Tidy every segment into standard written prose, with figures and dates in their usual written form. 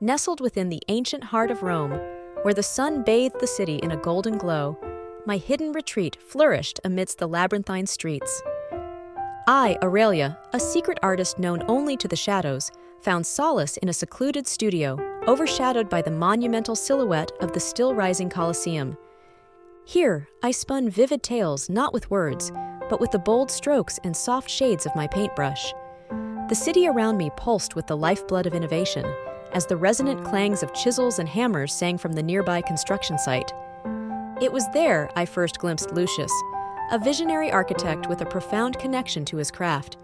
Nestled within the ancient heart of Rome, where the sun bathed the city in a golden glow, my hidden retreat flourished amidst the labyrinthine streets. I, Aurelia, a secret artist known only to the shadows, found solace in a secluded studio, overshadowed by the monumental silhouette of the still-rising Colosseum. Here, I spun vivid tales not with words, but with the bold strokes and soft shades of my paintbrush. The city around me pulsed with the lifeblood of innovation, as the resonant clangs of chisels and hammers sang from the nearby construction site. It was there I first glimpsed Lucius, a visionary architect with a profound connection to his craft.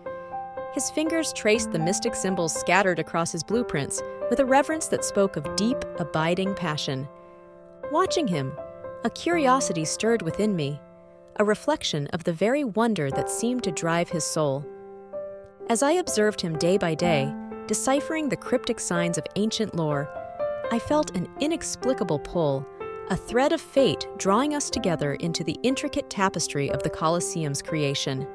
His fingers traced the mystic symbols scattered across his blueprints with a reverence that spoke of deep, abiding passion. Watching him, a curiosity stirred within me, a reflection of the very wonder that seemed to drive his soul. As I observed him day by day, deciphering the cryptic signs of ancient lore, I felt an inexplicable pull, a thread of fate drawing us together into the intricate tapestry of the Colosseum's creation.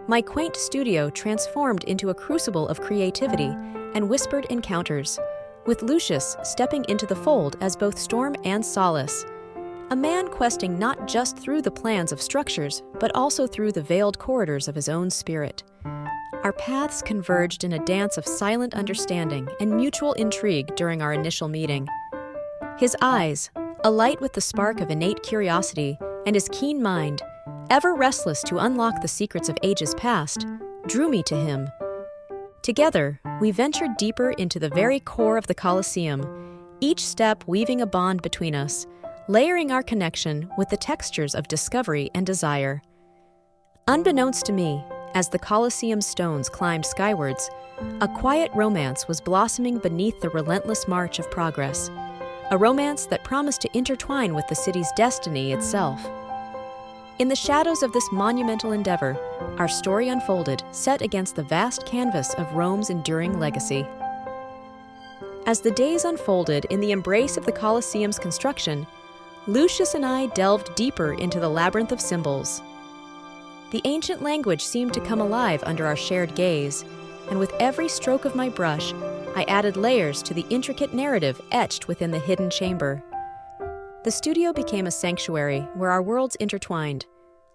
My quaint studio transformed into a crucible of creativity and whispered encounters, with Lucius stepping into the fold as both storm and solace, a man questing not just through the plans of structures, but also through the veiled corridors of his own spirit. Our paths converged in a dance of silent understanding and mutual intrigue during our initial meeting. His eyes, alight with the spark of innate curiosity, and his keen mind, ever restless to unlock the secrets of ages past, drew me to him. Together, we ventured deeper into the very core of the Colosseum, each step weaving a bond between us, layering our connection with the textures of discovery and desire. Unbeknownst to me, as the Colosseum's stones climbed skywards, a quiet romance was blossoming beneath the relentless march of progress, a romance that promised to intertwine with the city's destiny itself. In the shadows of this monumental endeavor, our story unfolded, set against the vast canvas of Rome's enduring legacy. As the days unfolded in the embrace of the Colosseum's construction, Lucius and I delved deeper into the labyrinth of symbols. The ancient language seemed to come alive under our shared gaze, and with every stroke of my brush, I added layers to the intricate narrative etched within the hidden chamber. The studio became a sanctuary where our worlds intertwined.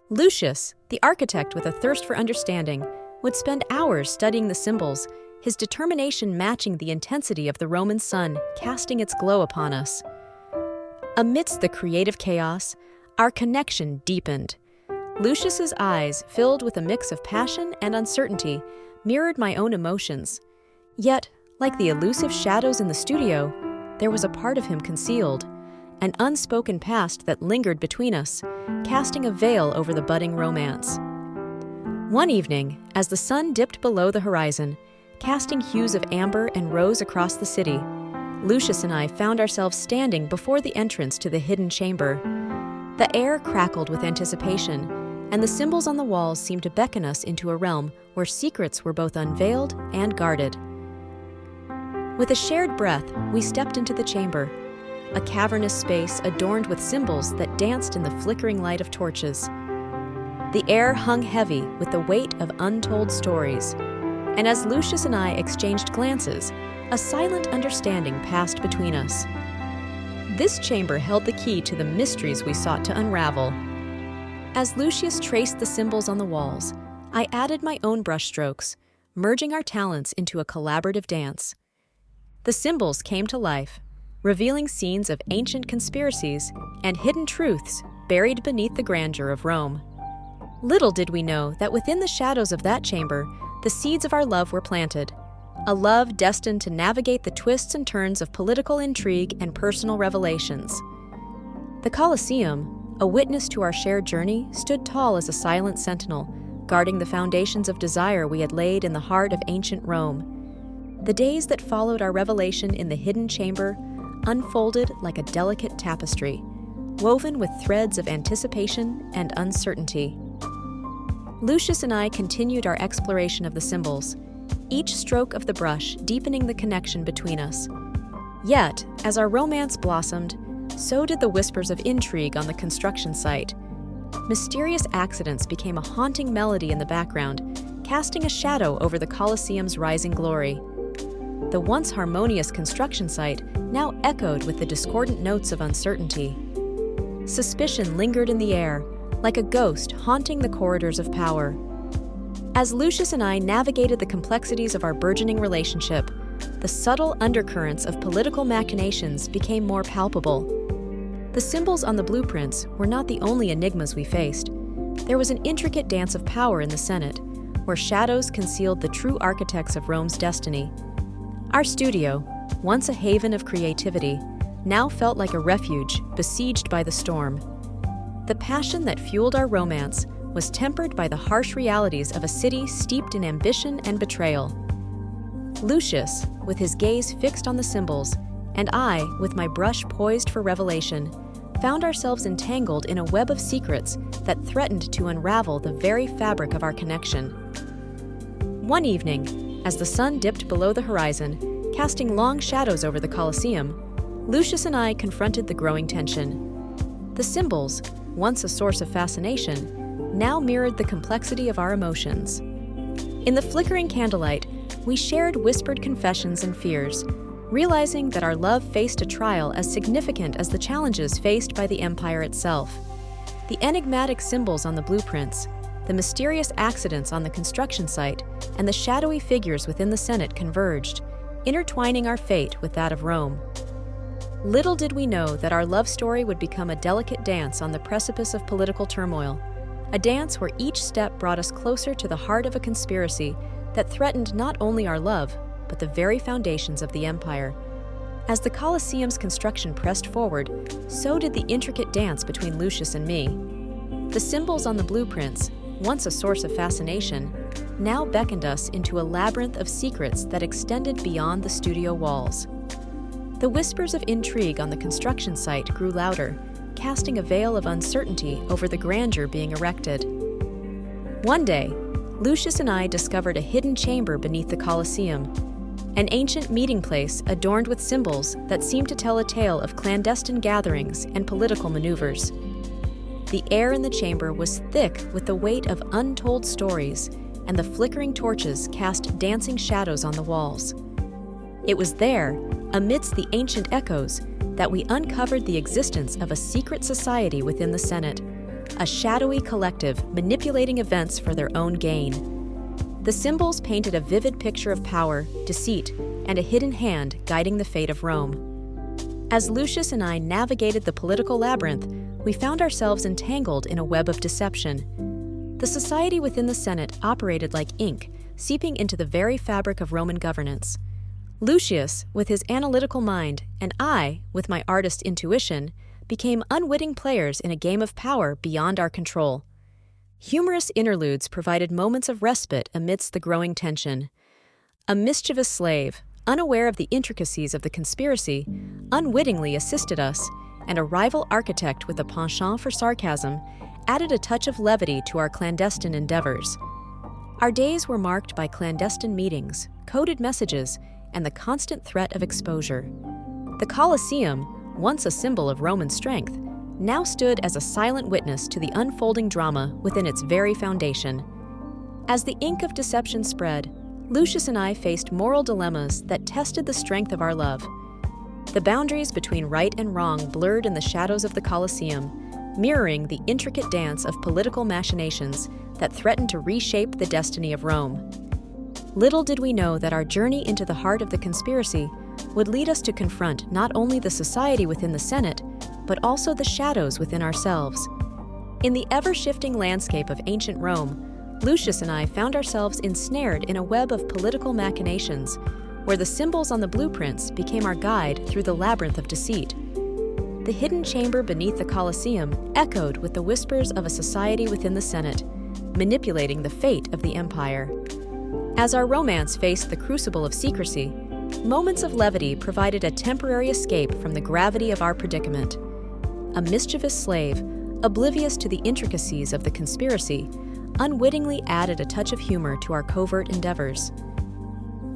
Lucius, the architect with a thirst for understanding, would spend hours studying the symbols, his determination matching the intensity of the Roman sun casting its glow upon us. Amidst the creative chaos, our connection deepened. Lucius's eyes, filled with a mix of passion and uncertainty, mirrored my own emotions. Yet, like the elusive shadows in the studio, there was a part of him concealed, an unspoken past that lingered between us, casting a veil over the budding romance. One evening, as the sun dipped below the horizon, casting hues of amber and rose across the city, Lucius and I found ourselves standing before the entrance to the hidden chamber. The air crackled with anticipation, and the symbols on the walls seemed to beckon us into a realm where secrets were both unveiled and guarded. With a shared breath, we stepped into the chamber, a cavernous space adorned with symbols that danced in the flickering light of torches. The air hung heavy with the weight of untold stories, and as Lucius and I exchanged glances, a silent understanding passed between us. This chamber held the key to the mysteries we sought to unravel. As Lucius traced the symbols on the walls, I added my own brushstrokes, merging our talents into a collaborative dance. The symbols came to life, revealing scenes of ancient conspiracies and hidden truths buried beneath the grandeur of Rome. Little did we know that within the shadows of that chamber, the seeds of our love were planted, a love destined to navigate the twists and turns of political intrigue and personal revelations. The Colosseum, a witness to our shared journey, stood tall as a silent sentinel, guarding the foundations of desire we had laid in the heart of ancient Rome. The days that followed our revelation in the hidden chamber unfolded like a delicate tapestry, woven with threads of anticipation and uncertainty. Lucius and I continued our exploration of the symbols, each stroke of the brush deepening the connection between us. Yet, as our romance blossomed, so did the whispers of intrigue on the construction site. Mysterious accidents became a haunting melody in the background, casting a shadow over the Colosseum's rising glory. the once harmonious construction site now echoed with the discordant notes of uncertainty. Suspicion lingered in the air, like a ghost haunting the corridors of power. As Lucius and I navigated the complexities of our burgeoning relationship, the subtle undercurrents of political machinations became more palpable. The symbols on the blueprints were not the only enigmas we faced. There was an intricate dance of power in the Senate, where shadows concealed the true architects of Rome's destiny. Our studio, once a haven of creativity, now felt like a refuge besieged by the storm. The passion that fueled our romance was tempered by the harsh realities of a city steeped in ambition and betrayal. Lucius, with his gaze fixed on the symbols, and I, with my brush poised for revelation, found ourselves entangled in a web of secrets that threatened to unravel the very fabric of our connection. One evening, as the sun dipped below the horizon, casting long shadows over the Colosseum, Lucius and I confronted the growing tension. The symbols, once a source of fascination, now mirrored the complexity of our emotions. In the flickering candlelight, we shared whispered confessions and fears, realizing that our love faced a trial as significant as the challenges faced by the empire itself. The enigmatic symbols on the blueprints, the mysterious accidents on the construction site, and the shadowy figures within the Senate converged, intertwining our fate with that of Rome. Little did we know that our love story would become a delicate dance on the precipice of political turmoil, a dance where each step brought us closer to the heart of a conspiracy that threatened not only our love, but the very foundations of the empire. As the Colosseum's construction pressed forward, so did the intricate dance between Lucius and me. The symbols on the blueprints, once a source of fascination, now beckoned us into a labyrinth of secrets that extended beyond the studio walls. The whispers of intrigue on the construction site grew louder, casting a veil of uncertainty over the grandeur being erected. One day, Lucius and I discovered a hidden chamber beneath the Colosseum, an ancient meeting place adorned with symbols that seemed to tell a tale of clandestine gatherings and political maneuvers. The air in the chamber was thick with the weight of untold stories, and the flickering torches cast dancing shadows on the walls. It was there, amidst the ancient echoes, that we uncovered the existence of a secret society within the Senate, a shadowy collective manipulating events for their own gain. The symbols painted a vivid picture of power, deceit, and a hidden hand guiding the fate of Rome. As Lucius and I navigated the political labyrinth, we found ourselves entangled in a web of deception. The society within the Senate operated like ink, seeping into the very fabric of Roman governance. Lucius, with his analytical mind, and I, with my artist intuition, became unwitting players in a game of power beyond our control. Humorous interludes provided moments of respite amidst the growing tension. A mischievous slave, unaware of the intricacies of the conspiracy, unwittingly assisted us, and a rival architect with a penchant for sarcasm added a touch of levity to our clandestine endeavors. Our days were marked by clandestine meetings, coded messages, and the constant threat of exposure. The Colosseum, once a symbol of Roman strength, now stood as a silent witness to the unfolding drama within its very foundation. As the ink of deception spread, Lucius and I faced moral dilemmas that tested the strength of our love. The boundaries between right and wrong blurred in the shadows of the Colosseum, mirroring the intricate dance of political machinations that threatened to reshape the destiny of Rome. Little did we know that our journey into the heart of the conspiracy would lead us to confront not only the society within the Senate, but also the shadows within ourselves. In the ever-shifting landscape of ancient Rome, Lucius and I found ourselves ensnared in a web of political machinations, where the symbols on the blueprints became our guide through the labyrinth of deceit. The hidden chamber beneath the Colosseum echoed with the whispers of a society within the Senate, manipulating the fate of the empire. As our romance faced the crucible of secrecy, moments of levity provided a temporary escape from the gravity of our predicament. A mischievous slave, oblivious to the intricacies of the conspiracy, unwittingly added a touch of humor to our covert endeavors.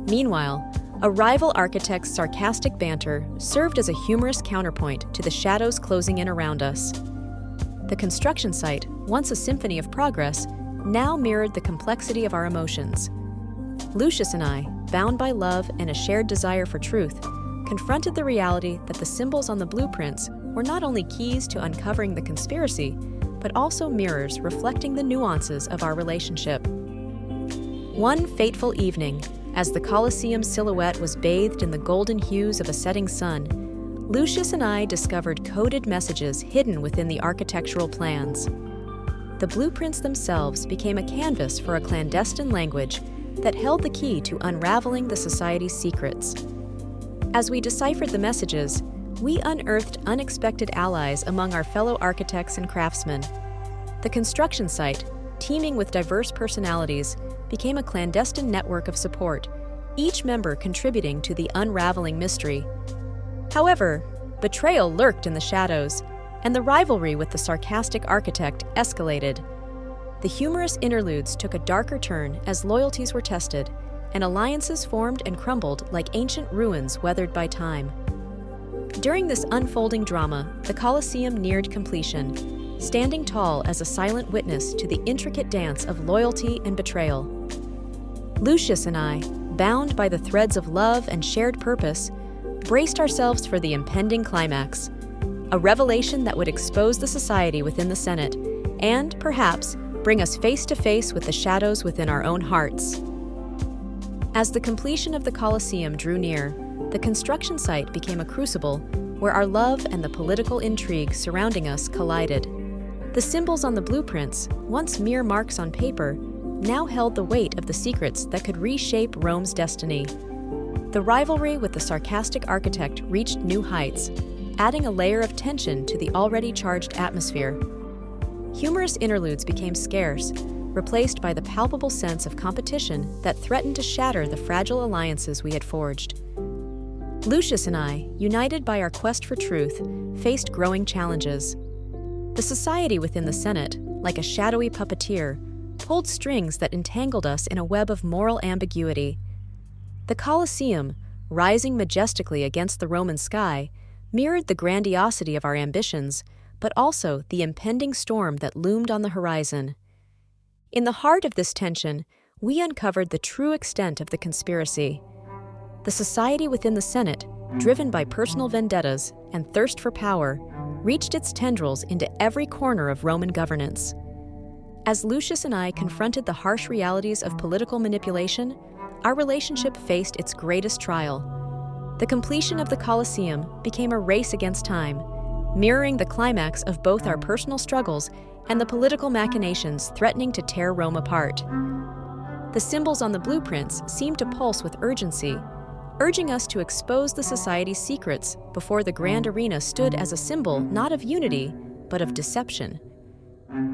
Meanwhile, a rival architect's sarcastic banter served as a humorous counterpoint to the shadows closing in around us. The construction site, once a symphony of progress, now mirrored the complexity of our emotions. Lucius and I, bound by love and a shared desire for truth, confronted the reality that the symbols on the blueprints were not only keys to uncovering the conspiracy, but also mirrors reflecting the nuances of our relationship. One fateful evening, as the Colosseum silhouette was bathed in the golden hues of a setting sun, Lucius and I discovered coded messages hidden within the architectural plans. The blueprints themselves became a canvas for a clandestine language that held the key to unraveling the society's secrets. As we deciphered the messages, we unearthed unexpected allies among our fellow architects and craftsmen. The construction site, teeming with diverse personalities, became a clandestine network of support, each member contributing to the unraveling mystery. However, betrayal lurked in the shadows, and the rivalry with the sarcastic architect escalated. The humorous interludes took a darker turn as loyalties were tested, and alliances formed and crumbled like ancient ruins weathered by time. During this unfolding drama, the Colosseum neared completion, standing tall as a silent witness to the intricate dance of loyalty and betrayal. Lucius and I, bound by the threads of love and shared purpose, braced ourselves for the impending climax, a revelation that would expose the society within the Senate and, perhaps, bring us face to face with the shadows within our own hearts. As the completion of the Colosseum drew near, the construction site became a crucible where our love and the political intrigue surrounding us collided. The symbols on the blueprints, once mere marks on paper, now held the weight of the secrets that could reshape Rome's destiny. The rivalry with the sarcastic architect reached new heights, adding a layer of tension to the already charged atmosphere. Humorous interludes became scarce, replaced by the palpable sense of competition that threatened to shatter the fragile alliances we had forged. Lucius and I, united by our quest for truth, faced growing challenges. The society within the Senate, like a shadowy puppeteer, pulled strings that entangled us in a web of moral ambiguity. The Colosseum, rising majestically against the Roman sky, mirrored the grandiosity of our ambitions, but also the impending storm that loomed on the horizon. In the heart of this tension, we uncovered the true extent of the conspiracy. The society within the Senate, driven by personal vendettas and thirst for power, reached its tendrils into every corner of Roman governance. As Lucius and I confronted the harsh realities of political manipulation, our relationship faced its greatest trial. The completion of the Colosseum became a race against time, mirroring the climax of both our personal struggles and the political machinations threatening to tear Rome apart. The symbols on the blueprints seemed to pulse with urgency, urging us to expose the society's secrets before the grand arena stood as a symbol not of unity, but of deception.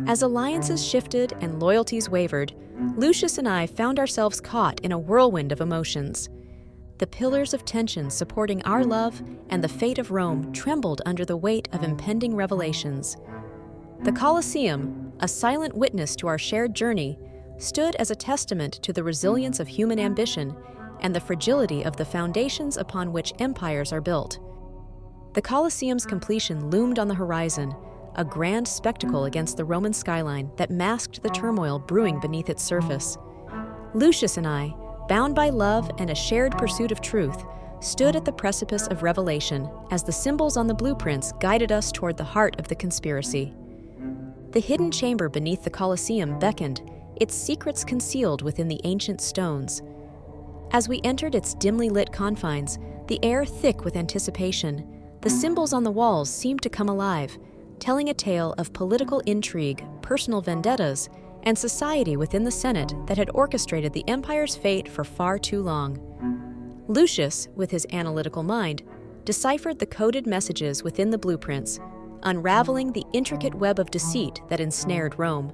As alliances shifted and loyalties wavered, Lucius and I found ourselves caught in a whirlwind of emotions. The pillars of tension supporting our love and the fate of Rome trembled under the weight of impending revelations. The Colosseum, a silent witness to our shared journey, stood as a testament to the resilience of human ambition and the fragility of the foundations upon which empires are built. The Colosseum's completion loomed on the horizon, a grand spectacle against the Roman skyline that masked the turmoil brewing beneath its surface. Lucius and I, bound by love and a shared pursuit of truth, stood at the precipice of revelation as the symbols on the blueprints guided us toward the heart of the conspiracy. The hidden chamber beneath the Colosseum beckoned, its secrets concealed within the ancient stones. As we entered its dimly lit confines, the air thick with anticipation, the symbols on the walls seemed to come alive, telling a tale of political intrigue, personal vendettas, and society within the Senate that had orchestrated the empire's fate for far too long. Lucius, with his analytical mind, deciphered the coded messages within the blueprints, unraveling the intricate web of deceit that ensnared Rome.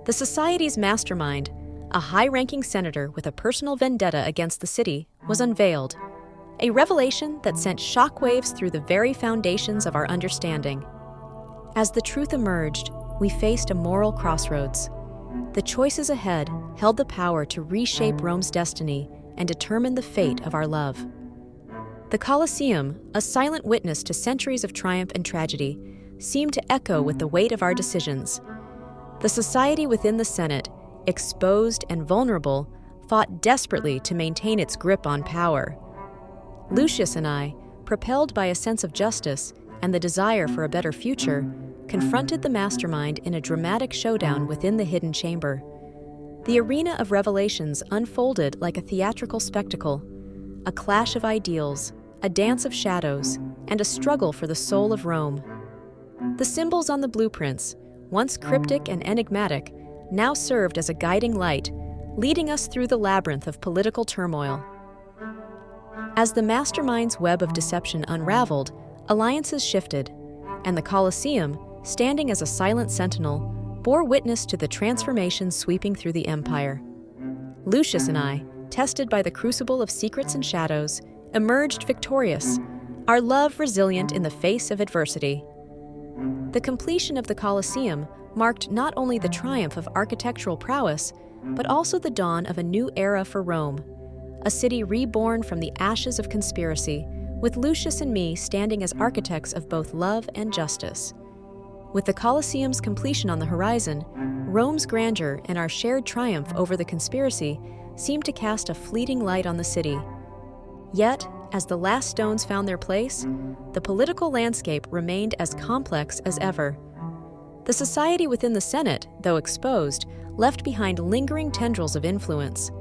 The society's mastermind, a high-ranking senator with a personal vendetta against the city, was unveiled, a revelation that sent shockwaves through the very foundations of our understanding. As the truth emerged, we faced a moral crossroads. The choices ahead held the power to reshape Rome's destiny and determine the fate of our love. The Colosseum, a silent witness to centuries of triumph and tragedy, seemed to echo with the weight of our decisions. The society within the Senate, exposed and vulnerable, fought desperately to maintain its grip on power. Lucius and I, propelled by a sense of justice and the desire for a better future, confronted the mastermind in a dramatic showdown within the hidden chamber. The arena of revelations unfolded like a theatrical spectacle, a clash of ideals, a dance of shadows, and a struggle for the soul of Rome. The symbols on the blueprints, once cryptic and enigmatic, now served as a guiding light, leading us through the labyrinth of political turmoil. As the mastermind's web of deception unraveled, alliances shifted, and the Colosseum, standing as a silent sentinel, bore witness to the transformation sweeping through the empire. Lucius and I, tested by the crucible of secrets and shadows, emerged victorious, our love resilient in the face of adversity. The completion of the Colosseum marked not only the triumph of architectural prowess, but also the dawn of a new era for Rome, a city reborn from the ashes of conspiracy, with Lucius and me standing as architects of both love and justice. With the Colosseum's completion on the horizon, Rome's grandeur and our shared triumph over the conspiracy seemed to cast a fleeting light on the city. Yet, as the last stones found their place, the political landscape remained as complex as ever. The society within the Senate, though exposed, left behind lingering tendrils of influence.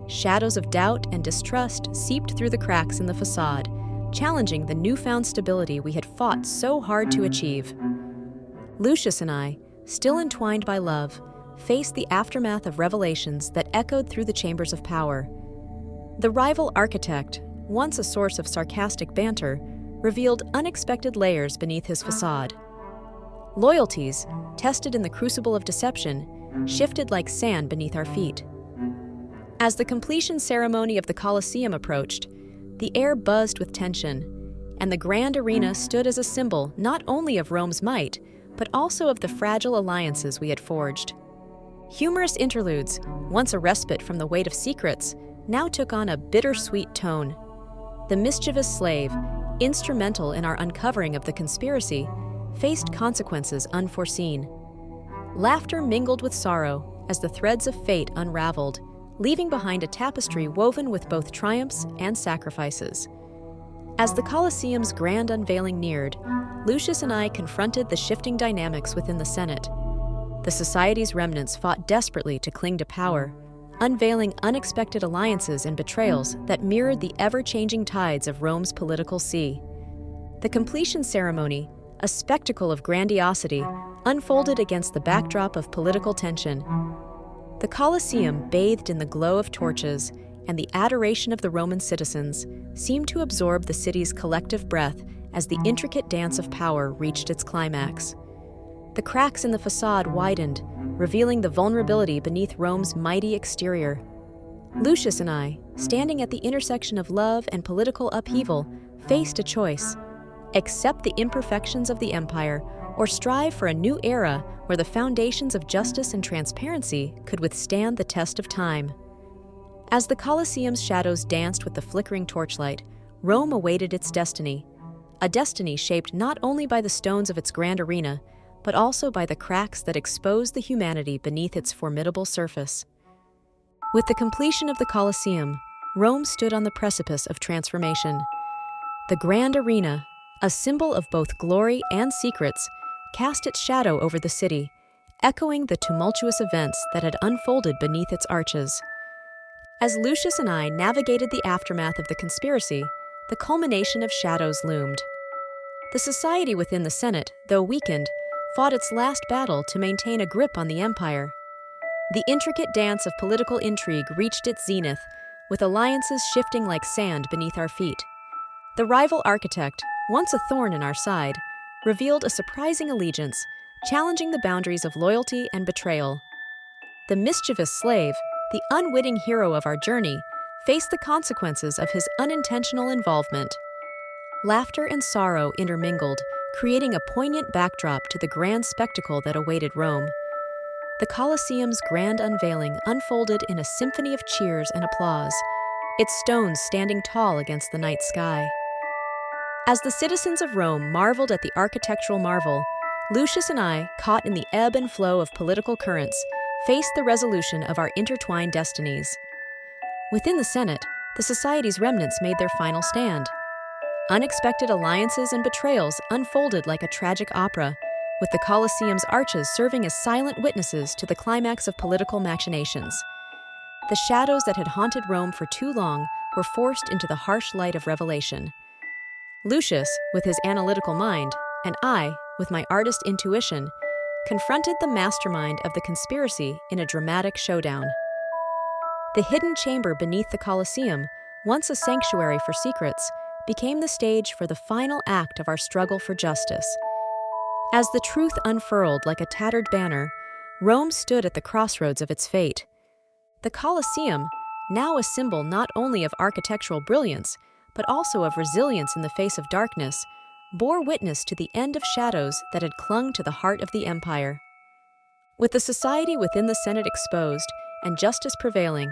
Shadows of doubt and distrust seeped through the cracks in the facade, challenging the newfound stability we had fought so hard to achieve. Lucius and I, still entwined by love, faced the aftermath of revelations that echoed through the chambers of power. The rival architect, once a source of sarcastic banter, revealed unexpected layers beneath his facade. Loyalties, tested in the crucible of deception, shifted like sand beneath our feet. As the completion ceremony of the Colosseum approached, the air buzzed with tension, and the grand arena stood as a symbol not only of Rome's might, but also of the fragile alliances we had forged. Humorous interludes, once a respite from the weight of secrets, now took on a bittersweet tone. The mischievous slave, instrumental in our uncovering of the conspiracy, faced consequences unforeseen. Laughter mingled with sorrow as the threads of fate unraveled, leaving behind a tapestry woven with both triumphs and sacrifices. As the Colosseum's grand unveiling neared, Lucius and I confronted the shifting dynamics within the Senate. The society's remnants fought desperately to cling to power, unveiling unexpected alliances and betrayals that mirrored the ever-changing tides of Rome's political sea. The completion ceremony, a spectacle of grandiosity, unfolded against the backdrop of political tension. The Colosseum, bathed in the glow of torches and the adoration of the Roman citizens, seemed to absorb the city's collective breath as the intricate dance of power reached its climax. The cracks in the facade widened, revealing the vulnerability beneath Rome's mighty exterior. Lucius and I, standing at the intersection of love and political upheaval, faced a choice: accept the imperfections of the empire or strive for a new era where the foundations of justice and transparency could withstand the test of time. As the Colosseum's shadows danced with the flickering torchlight, Rome awaited its destiny, a destiny shaped not only by the stones of its grand arena, but also by the cracks that exposed the humanity beneath its formidable surface. With the completion of the Colosseum, Rome stood on the precipice of transformation. The grand arena, a symbol of both glory and secrets, cast its shadow over the city, echoing the tumultuous events that had unfolded beneath its arches. As Lucius and I navigated the aftermath of the conspiracy, the culmination of shadows loomed. The society within the Senate, though weakened, fought its last battle to maintain a grip on the empire. The intricate dance of political intrigue reached its zenith, with alliances shifting like sand beneath our feet. The rival architect, once a thorn in our side, revealed a surprising allegiance, challenging the boundaries of loyalty and betrayal. The mischievous slave, the unwitting hero of our journey, faced the consequences of his unintentional involvement. Laughter and sorrow intermingled, creating a poignant backdrop to the grand spectacle that awaited Rome. The Colosseum's grand unveiling unfolded in a symphony of cheers and applause, its stones standing tall against the night sky. As the citizens of Rome marveled at the architectural marvel, Lucius and I, caught in the ebb and flow of political currents, faced the resolution of our intertwined destinies. Within the Senate, the society's remnants made their final stand. Unexpected alliances and betrayals unfolded like a tragic opera, with the Colosseum's arches serving as silent witnesses to the climax of political machinations. The shadows that had haunted Rome for too long were forced into the harsh light of revelation. Lucius, with his analytical mind, and I, with my artist intuition, confronted the mastermind of the conspiracy in a dramatic showdown. The hidden chamber beneath the Colosseum, once a sanctuary for secrets, became the stage for the final act of our struggle for justice. As the truth unfurled like a tattered banner, Rome stood at the crossroads of its fate. The Colosseum, now a symbol not only of architectural brilliance, but also of resilience in the face of darkness, bore witness to the end of shadows that had clung to the heart of the empire. With the society within the Senate exposed and justice prevailing,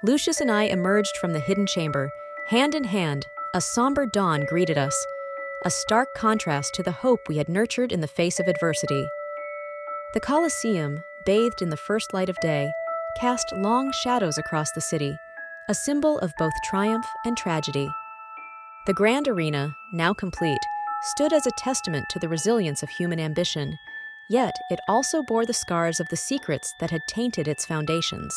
Lucius and I emerged from the hidden chamber. Hand in hand, a somber dawn greeted us, a stark contrast to the hope we had nurtured in the face of adversity. The Colosseum, bathed in the first light of day, cast long shadows across the city, a symbol of both triumph and tragedy. The grand arena, now complete, stood as a testament to the resilience of human ambition, yet it also bore the scars of the secrets that had tainted its foundations.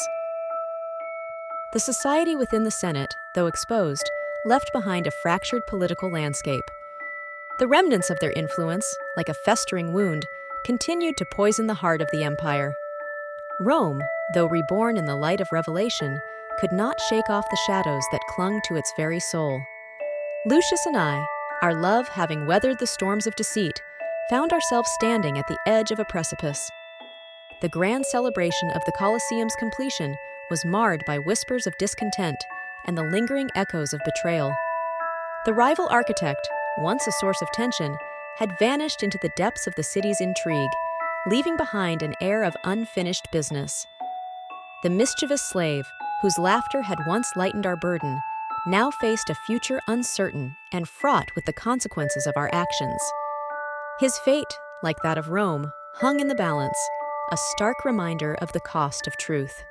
The society within the Senate, though exposed, left behind a fractured political landscape. The remnants of their influence, like a festering wound, continued to poison the heart of the empire. Rome, though reborn in the light of revelation, could not shake off the shadows that clung to its very soul. Lucius and I, our love having weathered the storms of deceit, found ourselves standing at the edge of a precipice. The grand celebration of the Colosseum's completion was marred by whispers of discontent and the lingering echoes of betrayal. The rival architect, once a source of tension, had vanished into the depths of the city's intrigue, leaving behind an air of unfinished business. The mischievous slave, whose laughter had once lightened our burden, now faced a future uncertain and fraught with the consequences of our actions. His fate, like that of Rome, hung in the balance, a stark reminder of the cost of truth.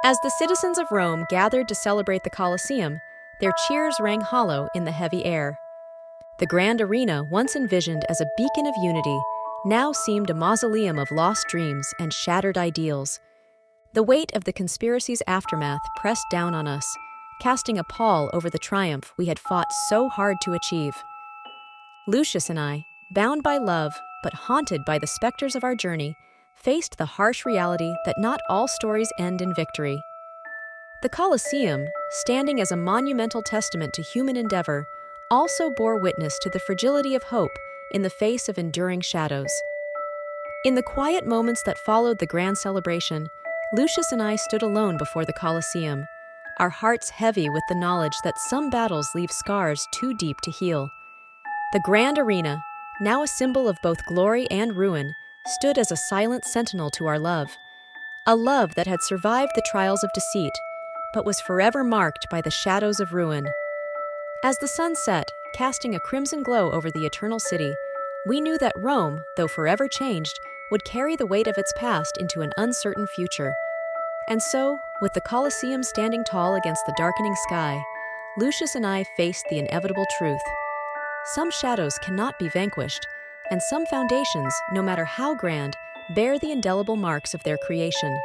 As the citizens of Rome gathered to celebrate the Colosseum, their cheers rang hollow in the heavy air. The grand arena, once envisioned as a beacon of unity, now seemed a mausoleum of lost dreams and shattered ideals. The weight of the conspiracy's aftermath pressed down on us, casting a pall over the triumph we had fought so hard to achieve. Lucius and I, bound by love but haunted by the specters of our journey, faced the harsh reality that not all stories end in victory. The Colosseum, standing as a monumental testament to human endeavor, also bore witness to the fragility of hope in the face of enduring shadows. In the quiet moments that followed the grand celebration, Lucius and I stood alone before the Colosseum, our hearts heavy with the knowledge that some battles leave scars too deep to heal. The grand arena, now a symbol of both glory and ruin, stood as a silent sentinel to our love, a love that had survived the trials of deceit, but was forever marked by the shadows of ruin. As the sun set, casting a crimson glow over the eternal city, we knew that Rome, though forever changed, would carry the weight of its past into an uncertain future. And so, with the Colosseum standing tall against the darkening sky, Lucius and I faced the inevitable truth. Some shadows cannot be vanquished, and some foundations, no matter how grand, bear the indelible marks of their creation.